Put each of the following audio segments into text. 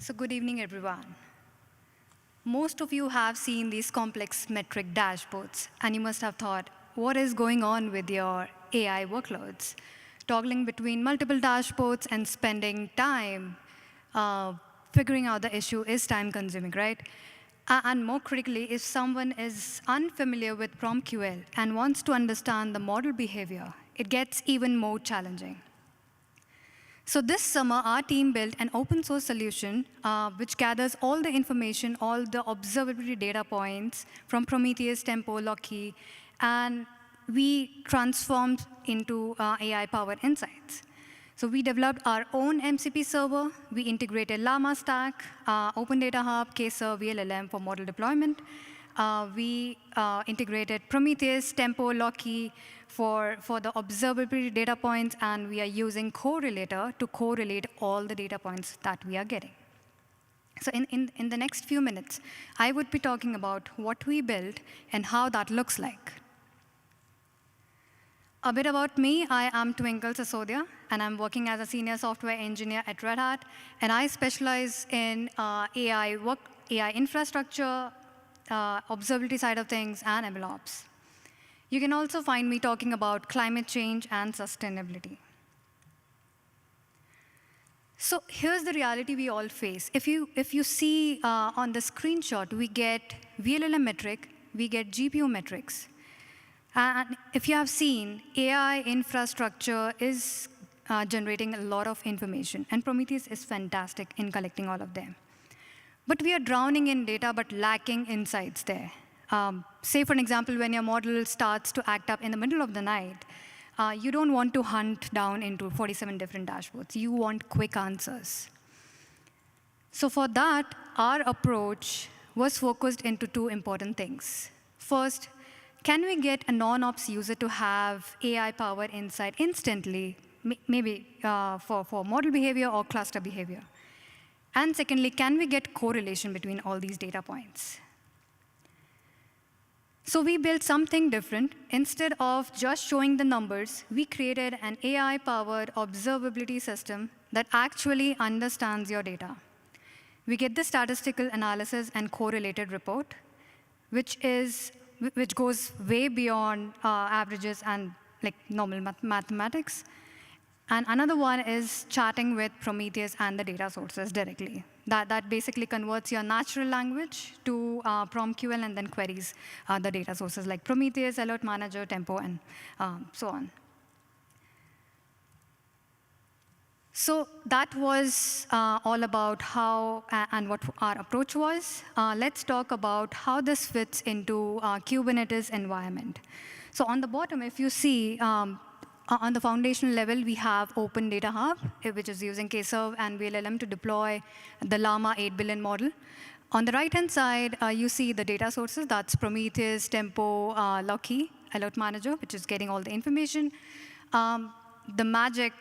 So good evening, everyone. Most of you have seen these complex metric dashboards, and you must have thought, what is going on with your AI workloads? Toggling between multiple dashboards and spending time figuring out the issue is time-consuming, right? And more critically, if someone is unfamiliar with PromQL and wants to understand the model behavior, it gets even more challenging. So this summer, our team built an open source solution which gathers all the information, all the observability data points from Prometheus, Tempo, Loki, and we transformed into AI-powered insights. So we developed our own MCP server. We integrated Llama Stack, Open Data Hub, KServe, vLLM for model deployment. We integrated Prometheus, Tempo, Loki for the observability data points, and we are using Correlator to correlate all the data points that we are getting. So in the next few minutes, I would be talking about what we built and how that looks like. A bit about me, I am Twinkll Sisodia, and I'm working as a senior software engineer at Red Hat, and I specialize in AI infrastructure, observability side of things, and MLOps. You can also find me talking about climate change and sustainability. So here's the reality we all face. If you see on the screenshot, we get vLLM metric, we get GPU metrics. And if you have seen, AI infrastructure is generating a lot of information, and Prometheus is fantastic in collecting all of them. But we are drowning in data, but lacking insights there. Say, for example, when your model starts to act up in the middle of the night, you don't want to hunt down into 47 different dashboards. You want quick answers. So for that, our approach was focused into two important things. First, can we get a non-ops user to have AI-powered insight instantly, maybe for model behavior or cluster behavior? And secondly, can we get correlation between all these data points? So we built something different. Instead of just showing the numbers, we created an AI-powered observability system that actually understands your data. We get the statistical analysis and correlated report, which goes way beyond averages and like normal mathematics. And another one is chatting with Prometheus and the data sources directly. That basically converts your natural language to PromQL and then queries the data sources like Prometheus, Alert Manager, Tempo, and so on. So that was all about how and what our approach was. Let's talk about how this fits into Kubernetes environment. So on the bottom, if you see, on the foundational level, we have Open Data Hub, which is using KServe and vLLM to deploy the Llama 8 billion model. On the right-hand side, you see the data sources. That's Prometheus, Tempo, Loki, Alert Manager, which is getting all the information. The magic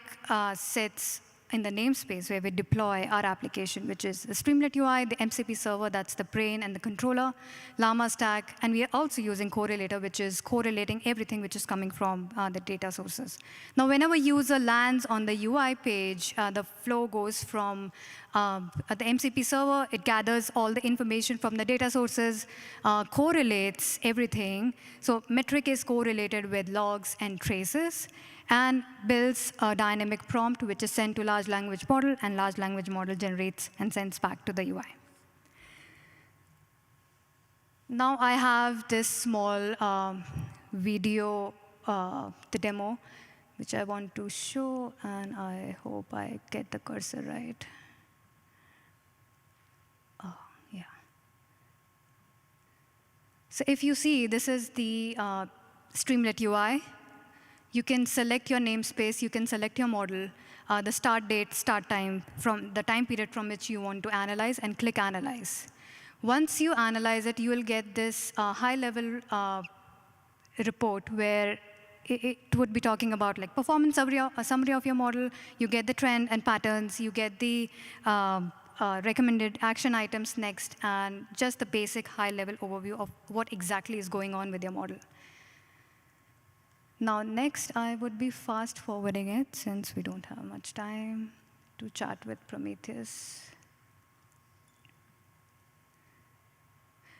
sits in the namespace where we deploy our application, which is the Streamlit UI, the MCP server, that's the brain and the controller, Llama Stack, and we are also using Correlator, which is correlating everything which is coming from the data sources. Now, whenever user lands on the UI page, the flow goes from the MCP server, it gathers all the information from the data sources, correlates everything. So metric is correlated with logs and traces, and builds a dynamic prompt, which is sent to large language model, and large language model generates and sends back to the UI. Now I have this small video, the demo, which I want to show, and I hope I get the cursor right. Oh, yeah. So if you see, this is the Streamlit UI. You can select your namespace, you can select your model, the start date, start time, from the time period from which you want to analyze, and click Analyze. Once you analyze it, you will get this high-level report where it would be talking about like performance summary of your model. You get the trend and patterns. You get the recommended action items next, and just the basic high-level overview of what exactly is going on with your model. Now, next, I would be fast-forwarding it, since we don't have much time to chat with Prometheus.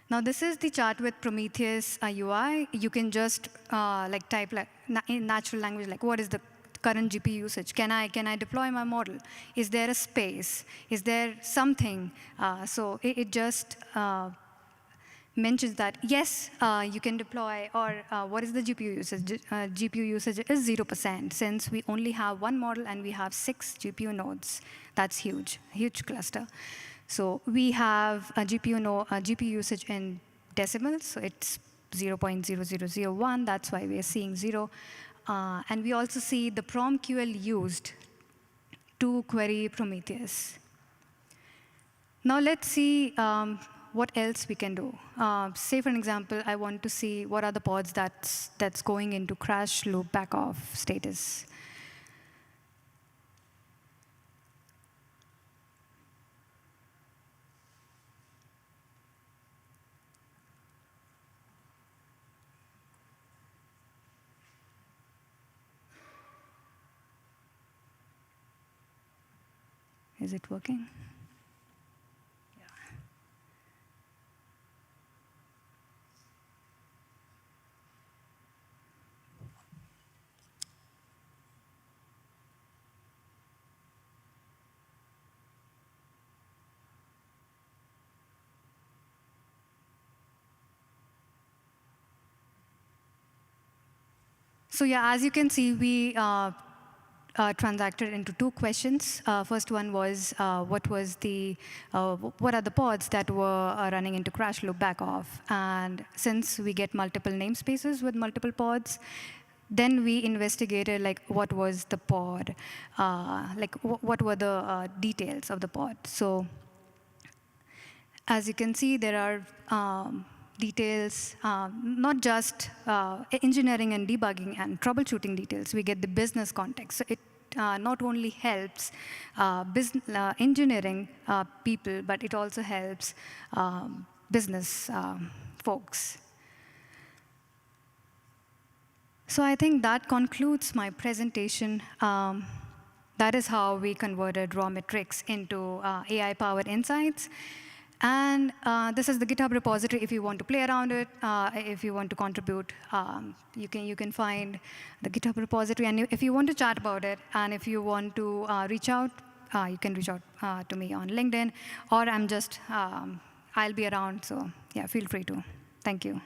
Now, this is the chart with Prometheus UI. You can just type in natural language, like what is the current GPU usage? Can I deploy my model? Is there a space? Is there something? So it just mentions that, yes, you can deploy, or what is the GPU usage? GPU usage is 0%, since we only have one model and we have 6 GPU nodes. That's huge, huge cluster. So we have a GPU usage in decimals, so it's 0.0001. That's why we are seeing 0. And we also see the PromQL used to query Prometheus. Now let's see what else we can do. Say, for an example, I want to see what are the pods that's going into crash loop backoff status. Is it working? Yeah. So yeah, as you can see, we transacted into 2 questions. First one was, what are the pods that were running into crash loop backoff? And since we get multiple namespaces with multiple pods, then we investigated what was the pod, what were the details of the pod. So as you can see, there are details, not just engineering and debugging and troubleshooting details. We get the business context. So it not only helps engineering people, but it also helps business folks. So I think that concludes my presentation. That is how we converted raw metrics into AI-powered insights. And this is the GitHub repository. If you want to play around it, if you want to contribute, you can find the GitHub repository. And if you want to chat about it, and if you want to reach out, you can reach out to me on LinkedIn, or I'll be around. So yeah, feel free to. Thank you.